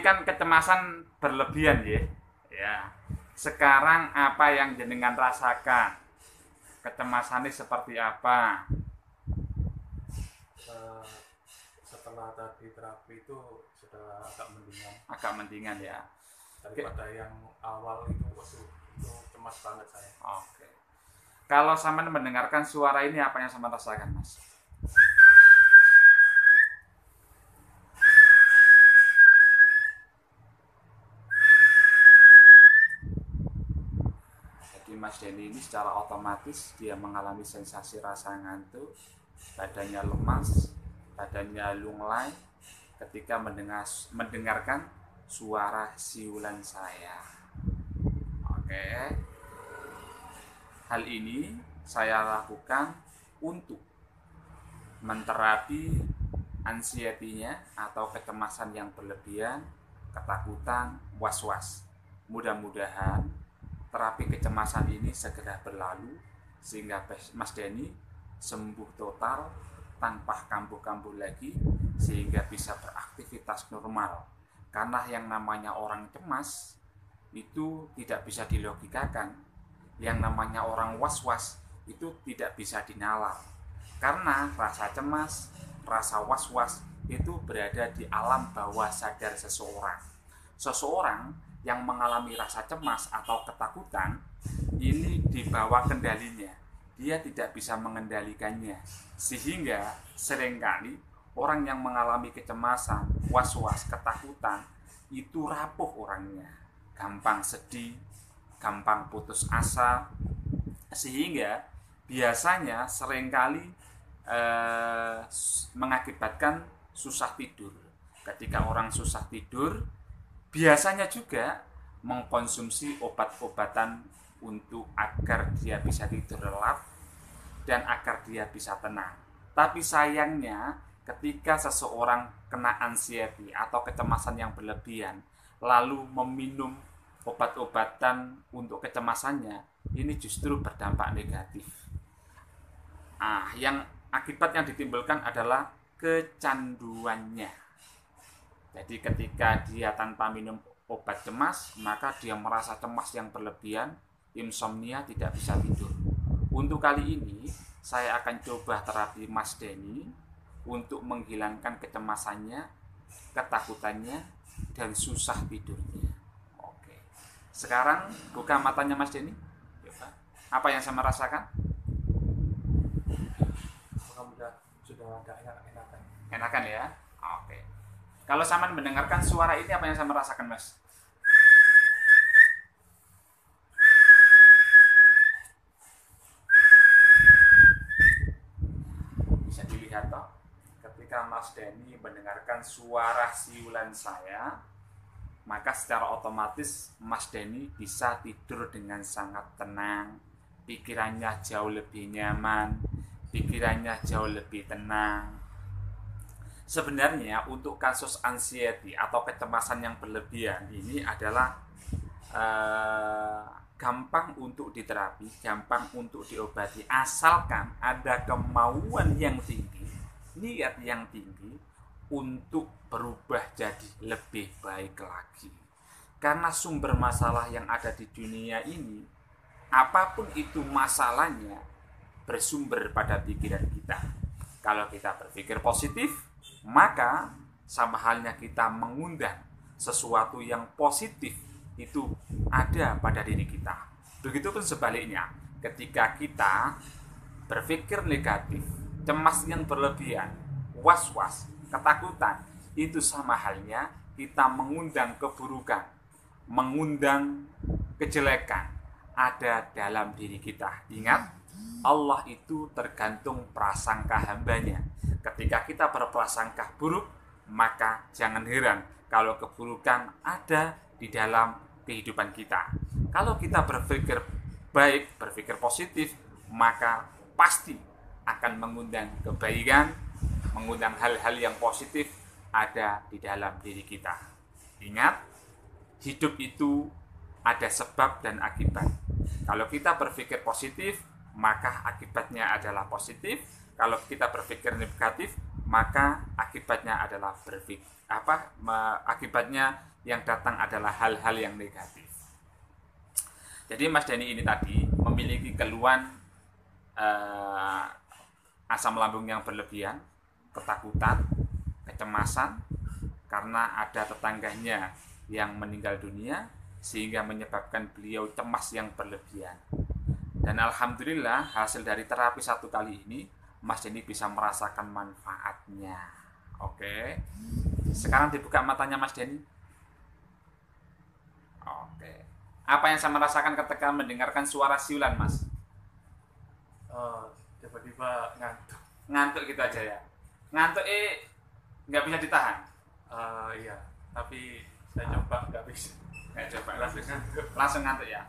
kan kecemasan berlebihan ya. Ya. Sekarang apa yang jenengan rasakan? Kecemasannya seperti apa? Setelah tadi terapi itu sudah agak mendingan. Agak mendingan ya. Daripada yang awal itu, waduh, itu cemas banget saya. Oke. Kalau sampean mendengarkan suara ini, apa yang sampean rasakan, Mas? Jadi Mas Denny ini secara otomatis dia mengalami sensasi rasa ngantuk, badannya lemas, badannya lunglai ketika mendengarkan suara siulan saya. Oke. Hal ini saya lakukan untuk menterapi anxiety-nya atau kecemasan yang berlebihan, ketakutan, was-was. Mudah-mudahan terapi kecemasan ini segera berlalu sehingga Mas Denny sembuh total tanpa kambuh-kambuh lagi sehingga bisa beraktivitas normal. Karena yang namanya orang cemas itu tidak bisa dilogikakan. Yang namanya orang was-was itu tidak bisa dinalar. Karena rasa cemas, rasa was-was itu berada di alam bawah sadar seseorang. Seseorang yang mengalami rasa cemas atau ketakutan ini di bawah kendalinya. Dia tidak bisa mengendalikannya. Sehingga seringkali orang yang mengalami kecemasan, was-was, ketakutan itu rapuh orangnya. Gampang sedih, gampang putus asa, sehingga biasanya seringkali mengakibatkan susah tidur. Ketika orang susah tidur, biasanya juga mengkonsumsi obat-obatan untuk agar dia bisa tidur lelap dan agar dia bisa tenang. Tapi sayangnya ketika seseorang kena anxiety atau kecemasan yang berlebihan lalu meminum obat-obatan untuk kecemasannya, ini justru berdampak negatif. Yang akibat yang ditimbulkan adalah kecanduannya. Jadi ketika dia tanpa minum obat cemas, maka dia merasa cemas yang berlebihan, insomnia, tidak bisa tidur. Untuk kali ini, saya akan coba terapi Mas Denny untuk menghilangkan kecemasannya, ketakutannya, dan susah tidurnya. Sekarang buka matanya Mas Denny. Apa yang saya merasakan? Sudah agak enakan. Enakan ya? Oke. Kalau sampean mendengarkan suara ini, apa yang saya merasakan, Mas? Bisa dilihat toh, ketika Mas Denny mendengarkan suara siulan saya, maka secara otomatis Mas Denny bisa tidur dengan sangat tenang, pikirannya jauh lebih nyaman, pikirannya jauh lebih tenang. Sebenarnya untuk kasus anxiety atau kecemasan yang berlebihan ini adalah gampang untuk diterapi, gampang untuk diobati, asalkan ada kemauan yang tinggi, niat yang tinggi untuk berubah jadi lebih baik lagi. Karena sumber masalah yang ada di dunia ini, apapun itu masalahnya, bersumber pada pikiran kita. Kalau kita berpikir positif, maka sama halnya kita mengundang sesuatu yang positif itu ada pada diri kita. Begitupun sebaliknya, ketika kita berpikir negatif, cemas yang berlebihan, was-was, ketakutan, itu sama halnya kita mengundang keburukan, mengundang kejelekan ada dalam diri kita. Ingat, Allah itu tergantung prasangka hambanya. Ketika kita berprasangka buruk, maka jangan heran kalau keburukan ada di dalam kehidupan kita. Kalau kita berpikir baik, berpikir positif, maka pasti akan mengundang kebaikan, mengundang hal-hal yang positif ada di dalam diri kita. Ingat, hidup itu ada sebab dan akibat. Kalau kita berpikir positif, maka akibatnya adalah positif. Kalau kita berpikir negatif, maka akibatnya adalah akibatnya yang datang adalah hal-hal yang negatif. Jadi Mas Denny ini tadi memiliki keluhan asam lambung yang berlebihan, ketakutan, kecemasan karena ada tetangganya yang meninggal dunia sehingga menyebabkan beliau cemas yang berlebihan. Dan alhamdulillah hasil dari terapi 1 kali ini Mas Denny bisa merasakan manfaatnya. Oke. Sekarang dibuka matanya Mas Denny. Oke. Apa yang saya merasakan ketika mendengarkan suara siulan, Mas? Tiba-tiba ngantuk. Ngantuk gitu aja ya. Ngantuk nggak bisa ditahan. Iya, tapi saya coba nggak bisa. Nggak coba Langsung ngantuk. langsung ngantuk ya.